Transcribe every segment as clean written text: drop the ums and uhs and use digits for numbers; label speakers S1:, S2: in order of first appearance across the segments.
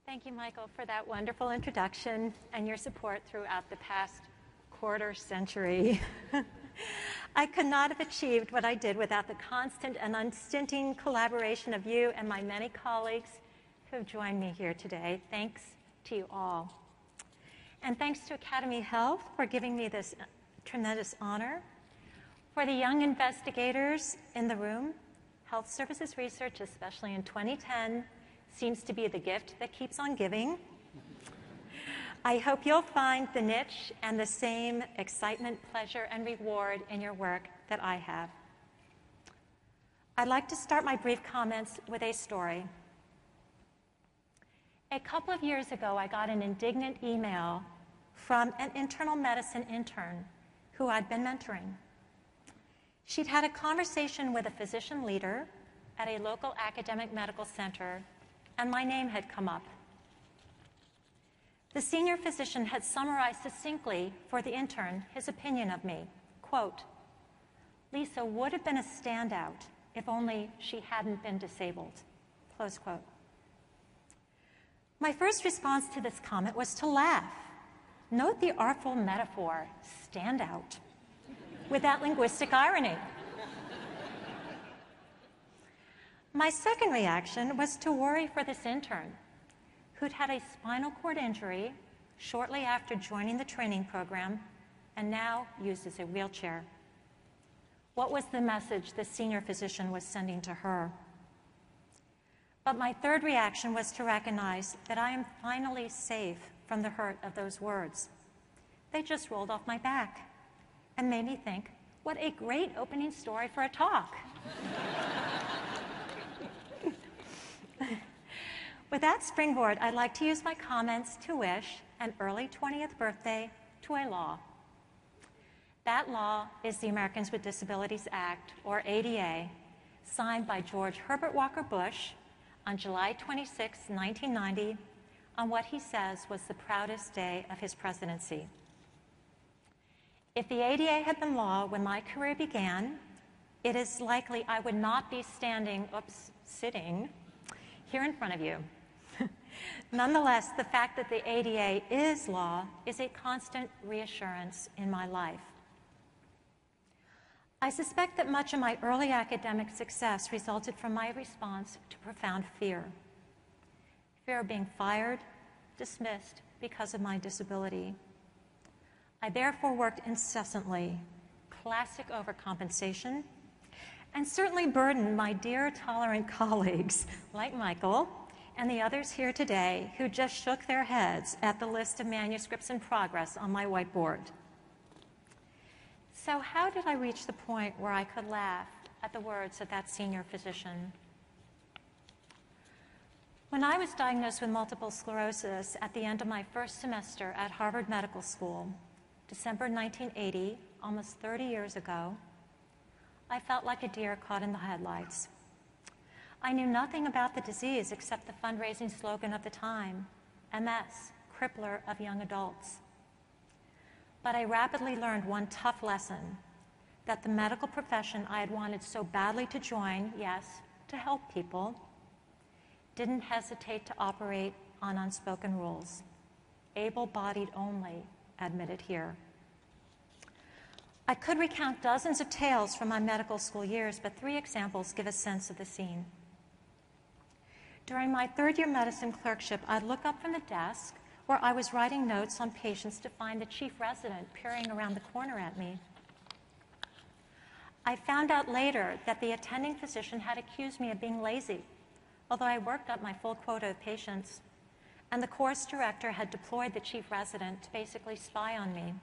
S1: Thank you, Michael, for that wonderful introduction and your support throughout the past quarter century. I could not have achieved what I did without the constant and unstinting collaboration of you and my many colleagues who have joined me here today. Thanks to you all. And thanks to AcademyHealth for giving me this tremendous honor. For the young investigators in the room, health services research, especially in 2010, seems to be the gift that keeps on giving. I hope you'll find the niche and the same excitement, pleasure, and reward in your work that I have. I'd like to start my brief comments with a story. A couple of years ago, I got an indignant email from an internal medicine intern who I'd been mentoring. She'd had a conversation with a physician leader at a local academic medical center, and my name had come up. The senior physician had summarized succinctly for the intern his opinion of me. Quote, "Lisa would have been a standout if only she hadn't been disabled." Close quote. My first response to this comment was to laugh. Note the artful metaphor, standout, with that linguistic irony. My second reaction was to worry for this intern, who'd had a spinal cord injury shortly after joining the training program and now uses a wheelchair. What was the message the senior physician was sending to her? But my third reaction was to recognize that I am finally safe from the hurt of those words. They just rolled off my back and made me think, what a great opening story for a talk. With that springboard, I'd like to use my comments to wish an early 20th birthday to a law. That law is the Americans with Disabilities Act, or ADA, signed by George Herbert Walker Bush on July 26, 1990, on what he says was the proudest day of his presidency. If the ADA had been law when my career began, it is likely I would not be sitting here in front of you. Nonetheless, the fact that the ADA is law is a constant reassurance in my life. I suspect that much of my early academic success resulted from my response to profound fear. Fear of being fired, dismissed because of my disability. I therefore worked incessantly, classic overcompensation, and certainly burdened my dear tolerant colleagues like Michael and the others here today who just shook their heads at the list of manuscripts in progress on my whiteboard. So how did I reach the point where I could laugh at the words of that senior physician? When I was diagnosed with multiple sclerosis at the end of my first semester at Harvard Medical School, December 1980, almost 30 years ago, I felt like a deer caught in the headlights. I knew nothing about the disease except the fundraising slogan of the time, MS, crippler of young adults. But I rapidly learned one tough lesson, that the medical profession I had wanted so badly to join, yes, to help people, didn't hesitate to operate on unspoken rules. Able-bodied only, admitted here. I could recount dozens of tales from my medical school years, but 3 examples give a sense of the scene. During my third-year medicine clerkship, I'd look up from the desk where I was writing notes on patients to find the chief resident peering around the corner at me. I found out later that the attending physician had accused me of being lazy, although I worked up my full quota of patients, and the course director had deployed the chief resident to basically spy on me.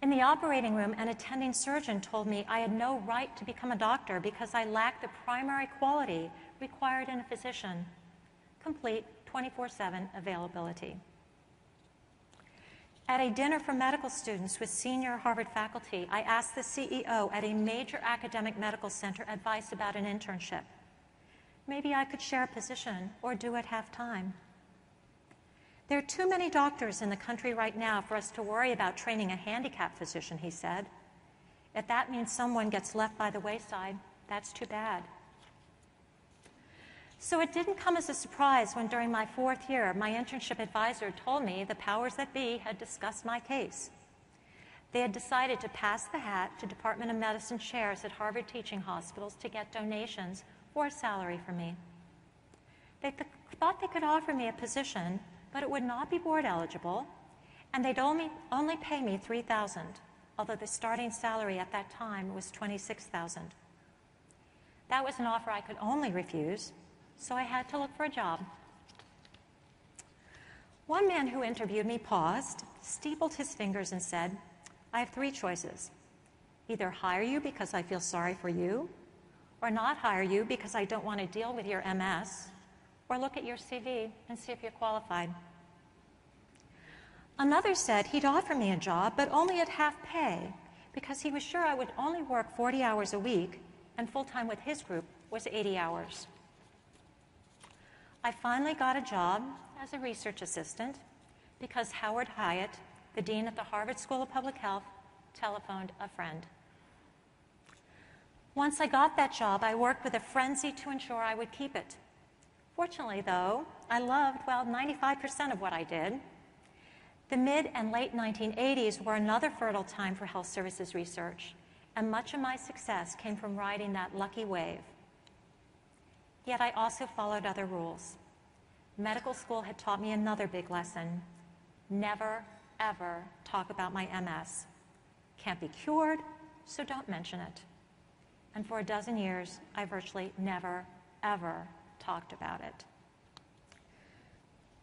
S1: In the operating room, an attending surgeon told me I had no right to become a doctor because I lacked the primary quality required in a physician, complete 24/7 availability. At a dinner for medical students with senior Harvard faculty, I asked the CEO at a major academic medical center advice about an internship. Maybe I could share a position or do it half-time. There are too many doctors in the country right now for us to worry about training a handicapped physician, he said. If that means someone gets left by the wayside, that's too bad. So it didn't come as a surprise when during my 4th year, my internship advisor told me the powers that be had discussed my case. They had decided to pass the hat to Department of Medicine chairs at Harvard teaching hospitals to get donations or a salary for me. They thought they could offer me a position, but it would not be board eligible, and they'd only pay me $3,000, although the starting salary at that time was $26,000. That was an offer I could only refuse, so I had to look for a job. One man who interviewed me paused, steepled his fingers, and said, "I have 3 choices. Either hire you because I feel sorry for you, or not hire you because I don't want to deal with your MS, or look at your CV and see if you're qualified." Another said he'd offer me a job, but only at half pay, because he was sure I would only work 40 hours a week, and full-time with his group was 80 hours. I finally got a job as a research assistant because Howard Hyatt, the dean at the Harvard School of Public Health, telephoned a friend. Once I got that job, I worked with a frenzy to ensure I would keep it. Fortunately, though, I loved, 95% of what I did. The mid and late 1980s were another fertile time for health services research, and much of my success came from riding that lucky wave. Yet I also followed other rules. Medical school had taught me another big lesson: never, ever talk about my MS. Can't be cured, so don't mention it. And for a dozen years, I virtually never, ever talked about it.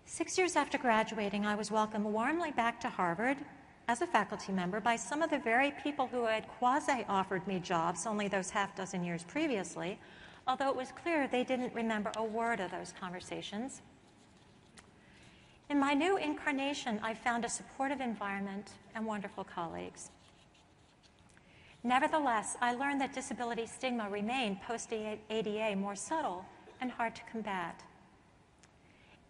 S1: 6 years after graduating, I was welcomed warmly back to Harvard as a faculty member by some of the very people who had quasi-offered me jobs only those half-dozen years previously, although it was clear they didn't remember a word of those conversations. In my new incarnation, I found a supportive environment and wonderful colleagues. Nevertheless, I learned that disability stigma remained post-ADA more subtle and hard to combat.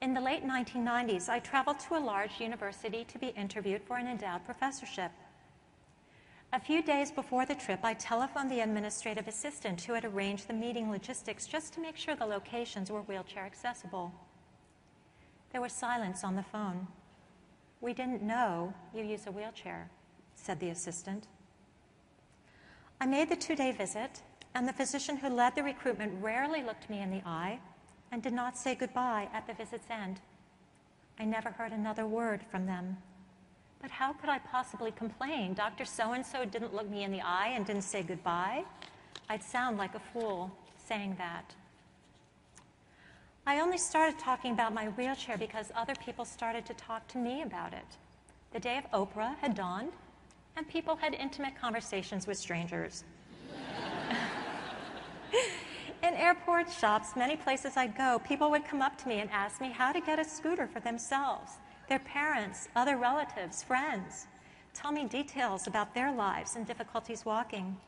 S1: In the late 1990s, I traveled to a large university to be interviewed for an endowed professorship. A few days before the trip, I telephoned the administrative assistant who had arranged the meeting logistics just to make sure the locations were wheelchair accessible. There was silence on the phone. "We didn't know you use a wheelchair," said the assistant. I made the 2-day visit, and the physician who led the recruitment rarely looked me in the eye and did not say goodbye at the visit's end. I never heard another word from them. But how could I possibly complain? Dr. So-and-so didn't look me in the eye and didn't say goodbye. I'd sound like a fool saying that. I only started talking about my wheelchair because other people started to talk to me about it. The day of Oprah had dawned, and people had intimate conversations with strangers. In airports, shops, many places I'd go, people would come up to me and ask me how to get a scooter for themselves, their parents, other relatives, friends, tell me details about their lives and difficulties walking.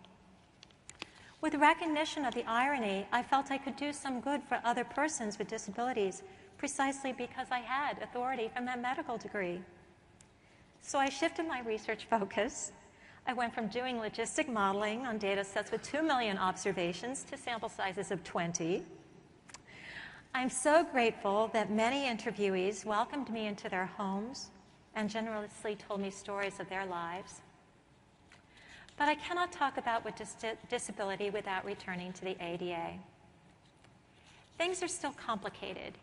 S1: With recognition of the irony, I felt I could do some good for other persons with disabilities precisely because I had authority from that medical degree. So I shifted my research focus. I went from doing logistic modeling on data sets with 2 million observations to sample sizes of 20. I'm so grateful that many interviewees welcomed me into their homes and generously told me stories of their lives. But I cannot talk about disability without returning to the ADA. Things are still complicated.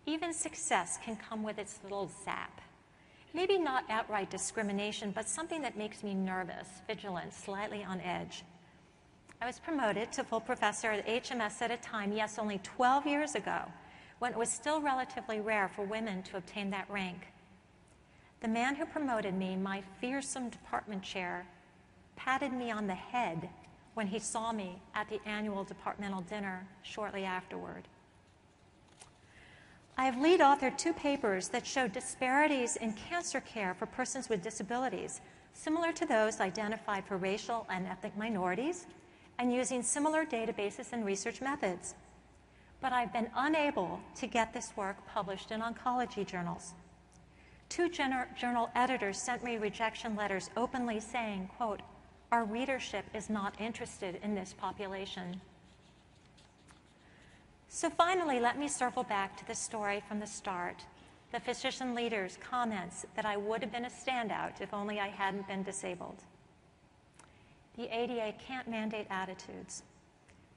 S1: Even success can come with its little zap. Maybe not outright discrimination, but something that makes me nervous, vigilant, slightly on edge. I was promoted to full professor at HMS at a time, yes, only 12 years ago, when it was still relatively rare for women to obtain that rank. The man who promoted me, my fearsome department chair, patted me on the head when he saw me at the annual departmental dinner shortly afterward. I have lead authored 2 papers that show disparities in cancer care for persons with disabilities, similar to those identified for racial and ethnic minorities, and using similar databases and research methods. But I've been unable to get this work published in oncology journals. 2 journal editors sent me rejection letters openly saying, quote, "Our readership is not interested in this population." So finally, let me circle back to the story from the start, the physician leader's comments that I would have been a standout if only I hadn't been disabled. The ADA can't mandate attitudes.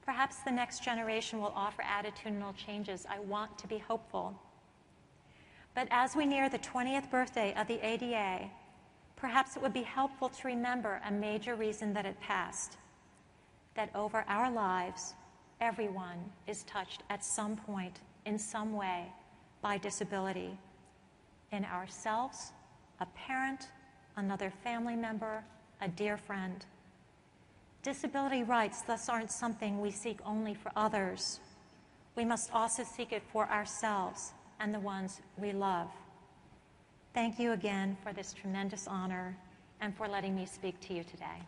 S1: Perhaps the next generation will offer attitudinal changes. I want to be hopeful. But as we near the 20th birthday of the ADA, perhaps it would be helpful to remember a major reason that it passed, that over our lives, everyone is touched at some point, in some way, by disability. In ourselves, a parent, another family member, a dear friend. Disability rights thus aren't something we seek only for others. We must also seek it for ourselves and the ones we love. Thank you again for this tremendous honor and for letting me speak to you today.